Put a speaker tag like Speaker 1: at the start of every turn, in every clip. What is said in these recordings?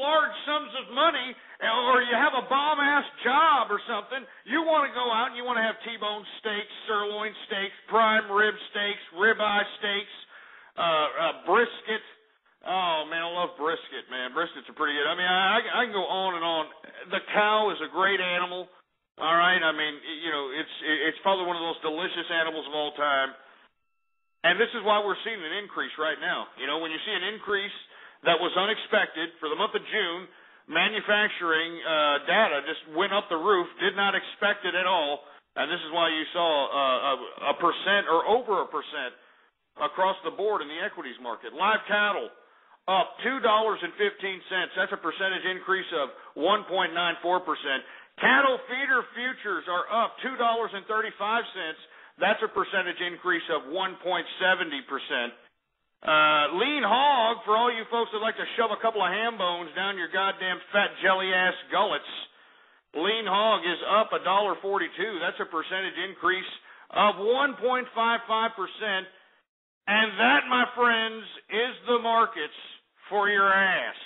Speaker 1: large sums of money, or you have a bomb-ass job or something, you want to go out and you want to have T-bone steaks, sirloin steaks, prime rib steaks, ribeye steaks, brisket. Oh, man, I love brisket, man. Briskets are pretty good. I mean, I can go on and on. The cow is a great animal, all right? I mean, you know, it's probably one of those delicious animals of all time. And this is why we're seeing an increase right now. You know, when you see an increase that was unexpected for the month of June, manufacturing data just went up the roof, did not expect it at all, and this is why you saw a percent or over a percent across the board in the equities market. Live cattle up $2.15. That's a percentage increase of 1.94%. Cattle feeder futures are up $2.35. That's a percentage increase of 1.70%. Lean hog, for all you folks that like to shove a couple of ham bones down your goddamn fat jelly-ass gullets, lean hog is up $1.42. That's a percentage increase of 1.55%. And that, my friends, is the markets for your ass.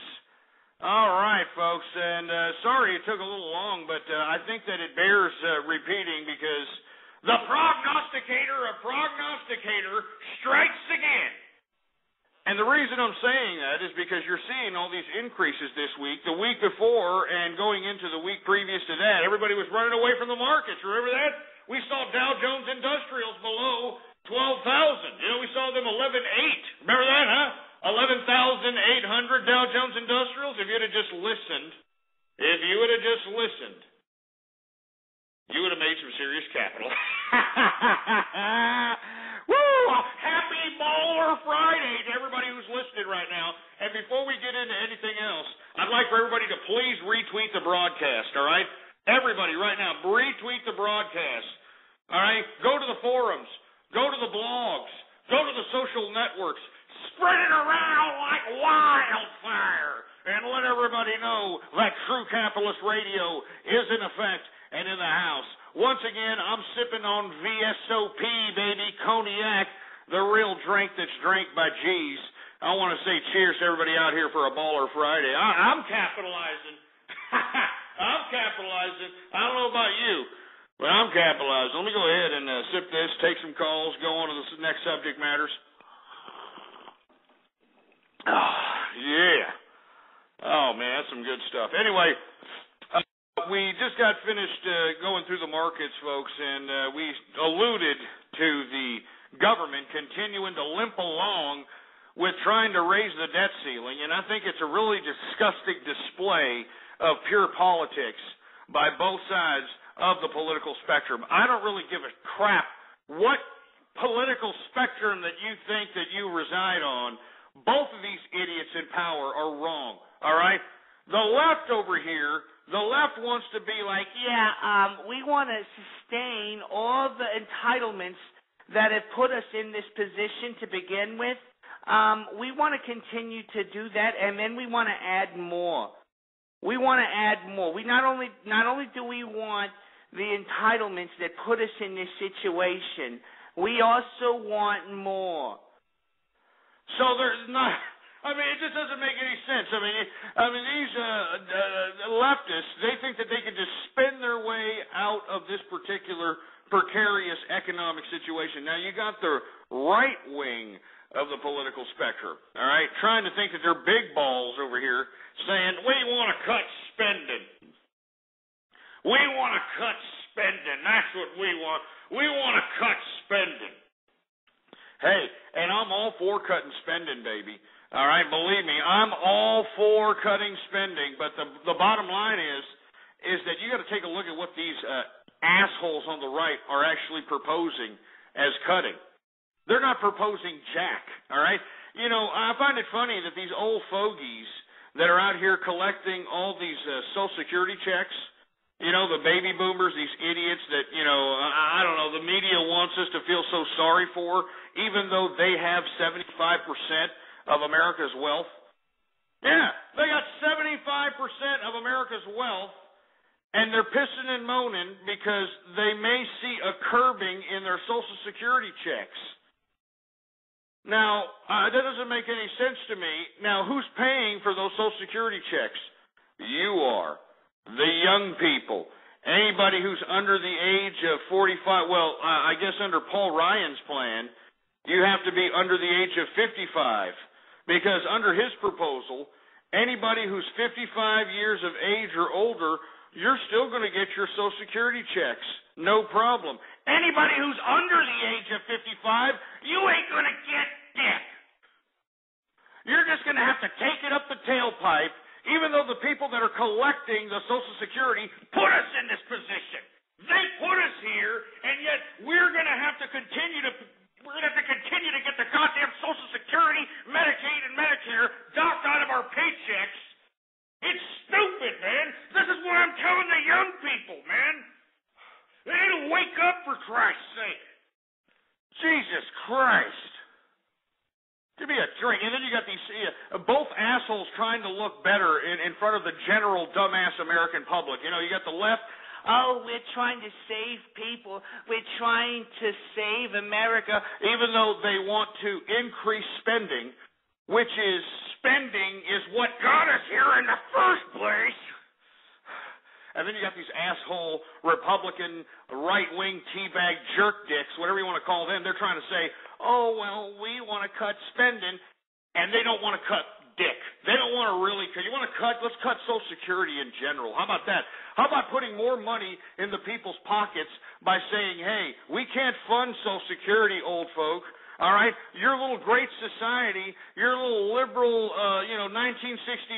Speaker 1: All right, folks, and sorry it took a little long, but I think that it bears repeating because the prognosticator of prognosticator strikes again. And the reason I'm saying that is because you're seeing all these increases this week. The week before and going into the week previous to that, everybody was running away from the markets. Remember that? We saw Dow Jones Industrials below 12,000. You know, we saw them 11.8. Remember that, huh? 11,800 Dow Jones Industrials. If you would have just listened, you would have made some serious capital. Woo! Happy Baller Friday to everybody who's listening right now. And before we get into anything else, I'd like for everybody to please retweet the broadcast, all right? Everybody right now, retweet the broadcast, all right? Go to the forums. Go to the blogs. Go to the social networks. Spread it around like wildfire. And let everybody know that True Capitalist Radio is in effect and in the house. Once again, I'm sipping on VSOP, baby, cognac, the real drink that's drank by G's. I want to say cheers to everybody out here for a Baller Friday. I'm capitalizing. I'm capitalizing. I don't know about you, but I'm capitalizing. Let me go ahead and sip this, take some calls, go on to the next subject matters. Oh, yeah. Oh, man, that's some good stuff. Anyway, we just got finished going through the markets, folks, and we alluded to the government continuing to limp along with trying to raise the debt ceiling, and I think it's a really disgusting display of pure politics by both sides of the political spectrum. I don't really give a crap what political spectrum that you think that you reside on. Both of these idiots in power are wrong, all right? The left over here, the left wants to be like, we want to sustain all the entitlements that have put us in this position to begin with. We want to continue to do that, and then we want to add more. We want to add more. We not only do we want the entitlements that put us in this situation, we also want more. So there's not. I mean, it just doesn't make any sense. I mean, these leftists, they think that they can just spin their way out of this particular precarious economic situation. Now, you got the right wing of the political spectrum, all right, trying to think that they're big balls over here, saying, we want to cut spending. We want to cut spending. That's what we want. We want to cut spending. Hey, and I'm all for cutting spending, baby. All right, believe me, I'm all for cutting spending, but the bottom line is that you got to take a look at what these assholes on the right are actually proposing as cutting. They're not proposing jack, all right? You know, I find it funny that these old fogies that are out here collecting all these Social Security checks, you know, the baby boomers, these idiots that, you know, I don't know, the media wants us to feel so sorry for, even though they have 75% of America's wealth. Yeah, they got 75% of America's wealth, and they're pissing and moaning because they may see a curbing in their Social Security checks. Now, that doesn't make any sense to me. Now, who's paying for those Social Security checks? You are. The young people. Anybody who's under the age of 45, well, I guess under Paul Ryan's plan, you have to be under the age of 55. Because under his proposal, anybody who's 55 years of age or older, you're still going to get your Social Security checks. No problem. Anybody who's under the age of 55, you ain't going to get dick. You're just going to have to take it up the tailpipe, even though the people that are collecting the Social Security put us in this position. They put us here, and yet we're going to have to continue to get the goddamn Social Security, Medicaid, and Medicare docked out of our paychecks. It's stupid, man. This is what I'm telling the young people, man. They need to wake up, for Christ's sake. Jesus Christ. Give me a drink. And then you got these both assholes trying to look better in front of the general dumbass American public. You know, you got the left. Oh, we're trying to save people. We're trying to save America, even though they want to increase spending, which is spending is what got us here in the first place. And then you got these asshole Republican right-wing teabag jerk dicks, whatever you want to call them. They're trying to say, oh, well, we want to cut spending, and they don't want to cut dick. They don't want to really cut. You want to cut? Let's cut Social Security in general. How about that? How about putting more money in the people's pockets by saying, hey, we can't fund Social Security, old folk. All right, your little great society, your little liberal, 1969.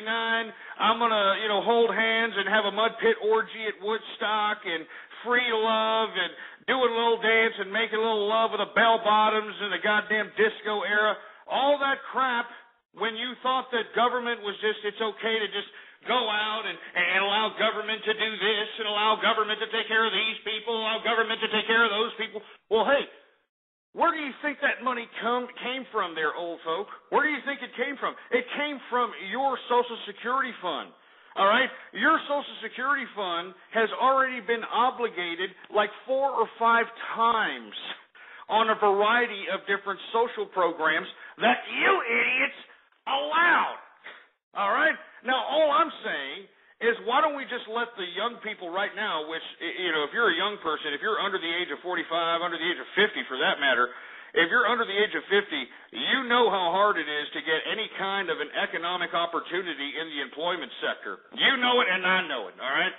Speaker 1: I'm gonna, hold hands and have a mud pit orgy at Woodstock and free love and doing a little dance and making a little love with the bell bottoms in the goddamn disco era. All that crap. When you thought that government was just, it's okay to just go out and allow government to do this and allow government to take care of these people, allow government to take care of those people. Well, hey. Where do you think that money came from there, old folk? Where do you think it came from? It came from your Social Security fund, all right? Your Social Security fund has already been obligated like 4 or 5 times on a variety of different social programs that you idiots allowed, all right? Now, all I'm saying is why don't we just let the young people right now, which, if you're a young person, if you're under the age of 45, under the age of 50 for that matter, if you're under the age of 50, you know how hard it is to get any kind of an economic opportunity in the employment sector. You know it and I know it, all right?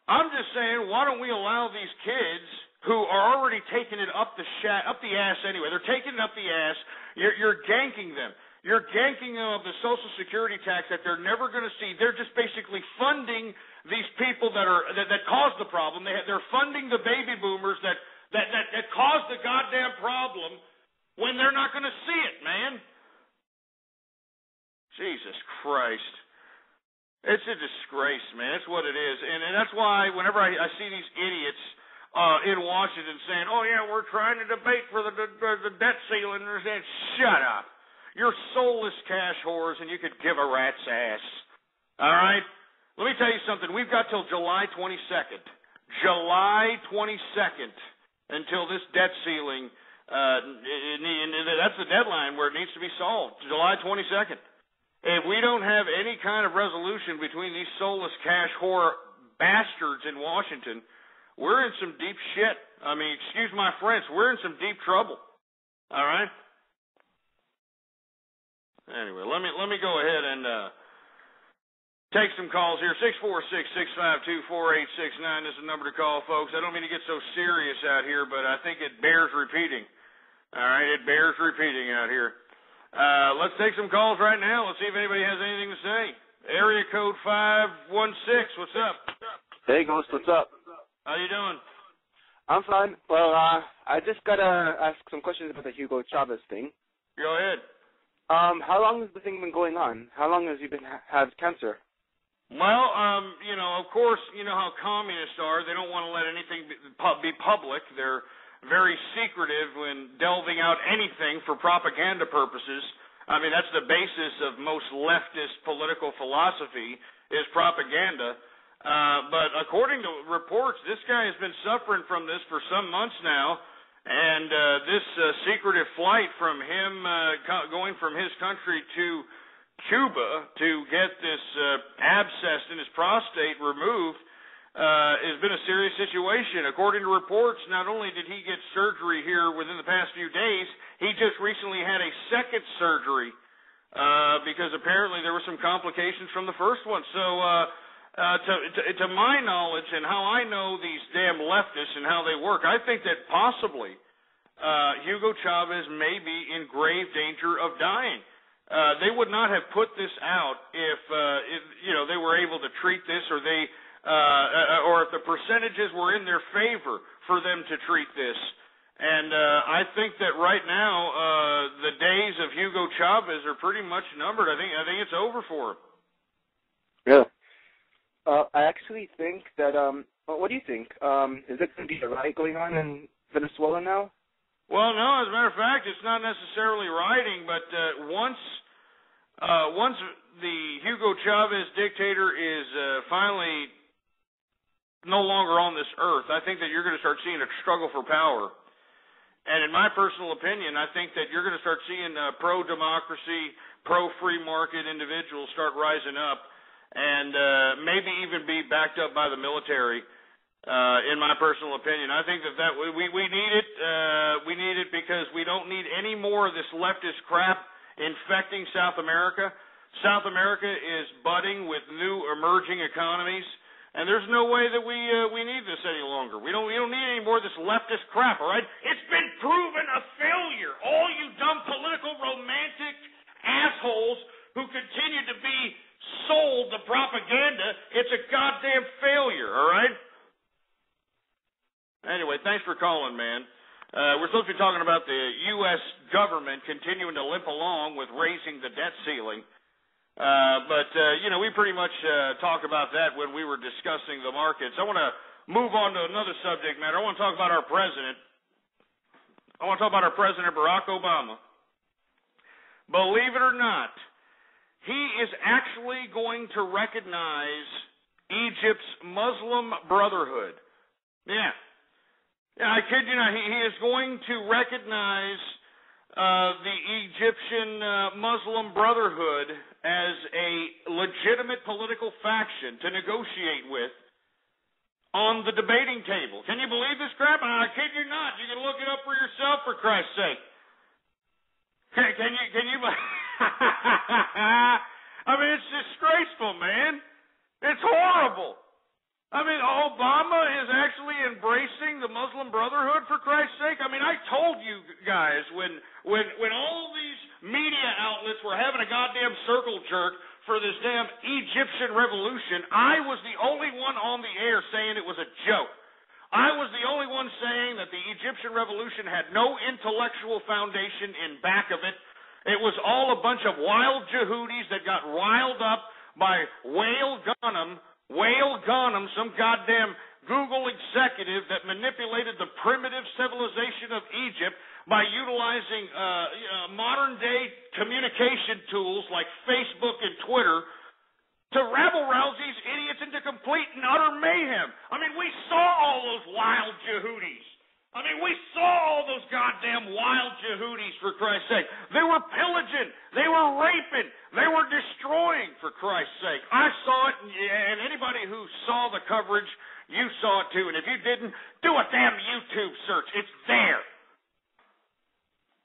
Speaker 1: I'm just saying, why don't we allow these kids who are already taking it up the ass anyway. They're taking it up the ass. You're ganking them. You're ganking them of the Social Security tax that they're never going to see. They're just basically funding these people that caused the problem. They're funding the baby boomers that caused the goddamn problem when they're not going to see it, man. Jesus Christ. It's a disgrace, man. It's what it is. And that's why whenever I see these idiots in Washington saying, oh, yeah, we're trying to debate for the debt ceiling, and they're saying, shut up. You're soulless cash whores, and you could give a rat's ass. All right? Let me tell you something. We've got till July 22nd. July 22nd until this debt ceiling, that's the deadline where it needs to be solved, July 22nd. If we don't have any kind of resolution between these soulless cash whore bastards in Washington, we're in some deep shit. I mean, excuse my French, we're in some deep trouble. All right? Anyway, let me go ahead and take some calls here. 646-652-4869 is the number to call, folks. I don't mean to get so serious out here, but I think it bears repeating. All right, it bears repeating out here. Let's take some calls right now. Let's see if anybody has anything to say. Area code 516. What's up?
Speaker 2: Hey, Ghost. What's up?
Speaker 1: How you doing?
Speaker 2: I'm fine. Well, I just gotta ask some questions about the Hugo Chavez thing.
Speaker 1: Go ahead.
Speaker 2: How long has the thing been going on? How long has he had cancer?
Speaker 1: Well, of course, you know how communists are. They don't want to let anything be public. They're very secretive when delving out anything for propaganda purposes. I mean, that's the basis of most leftist political philosophy is propaganda. But according to reports, this guy has been suffering from this for some months now. And this secretive flight from him going from his country to Cuba to get this abscess in his prostate removed has been a serious situation. According to reports, not only did he get surgery here within the past few days, he just recently had a second surgery because apparently there were some complications from the first one. So to my knowledge and how I know these damn leftists and how they work, I think that possibly Hugo Chavez may be in grave danger of dying. They would not have put this out if they were able to treat this, or if the percentages were in their favor for them to treat this. And I think that right now the days of Hugo Chavez are pretty much numbered. I think it's over for him.
Speaker 2: Yeah. I actually think that. What do you think? Is it going to be a riot going on in Venezuela now?
Speaker 1: Well, no. As a matter of fact, it's not necessarily rioting, but once the Hugo Chavez dictator is finally no longer on this earth, I think that you're going to start seeing a struggle for power. And in my personal opinion, I think that you're going to start seeing pro-democracy, pro-free market individuals start rising up, and maybe even be backed up by the military. In my personal opinion, I think that we need it. We need it because we don't need any more of this leftist crap infecting South America. South America is budding with new emerging economies, and there's no way that we need this any longer. We don't need any more of this leftist crap. All right, it's been proven a failure. All you dumb political romantic assholes who continue to be sold the propaganda, it's a goddamn failure. All right. Anyway, thanks for calling, man. We're supposed to be talking about the U.S. government continuing to limp along with raising the debt ceiling. But we pretty much talked about that when we were discussing the markets. I want to move on to another subject matter. I want to talk about our president. I want to talk about our president, Barack Obama. Believe it or not, he is actually going to recognize Egypt's Muslim Brotherhood. Yeah. Yeah, I kid you not. He is going to recognize the Egyptian Muslim Brotherhood as a legitimate political faction to negotiate with on the debating table. Can you believe this crap? I kid you not. You can look it up for yourself, for Christ's sake. Can you? I mean, it's disgraceful, man. It's horrible. I mean, Obama is actually embracing the Muslim Brotherhood, for Christ's sake. I mean, I told you guys when all these media outlets were having a goddamn circle jerk for this damn Egyptian revolution, I was the only one on the air saying it was a joke. I was the only one saying that the Egyptian revolution had no intellectual foundation in back of it. It was all a bunch of wild Yehudis that got riled up by Wael Ghanem, some goddamn Google executive that manipulated the primitive civilization of Egypt by utilizing modern-day communication tools like Facebook and Twitter to rabble-rouse these idiots into complete and utter mayhem. I mean, we saw all those wild Yehudis. I mean, we saw all those goddamn wild Yehudis, for Christ's sake. They were pillaging. They were raping. They were destroying, for Christ's sake. I saw it, and anybody who saw the coverage, you saw it too. And if you didn't, do a damn YouTube search. It's there.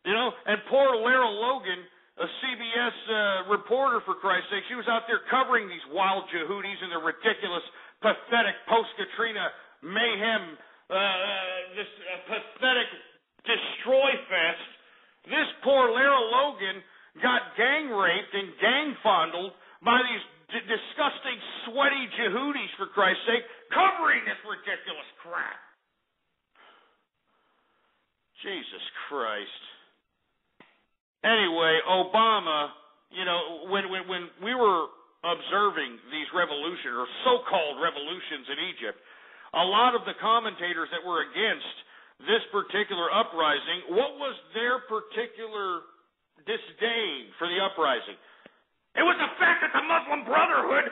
Speaker 1: You know, and poor Lara Logan, a CBS reporter, for Christ's sake, she was out there covering these wild Yehudis and their ridiculous, pathetic post-Katrina mayhem, this pathetic destroy fest. This poor Lara Logan got gang raped and gang fondled by these disgusting, sweaty Yehudis, for Christ's sake, covering this ridiculous crap. Jesus Christ. Anyway, Obama, when we were observing these revolutions, or so-called revolutions in Egypt, a lot of the commentators that were against this particular uprising, what was their particular disdain for the uprising? It was the fact that the Muslim Brotherhood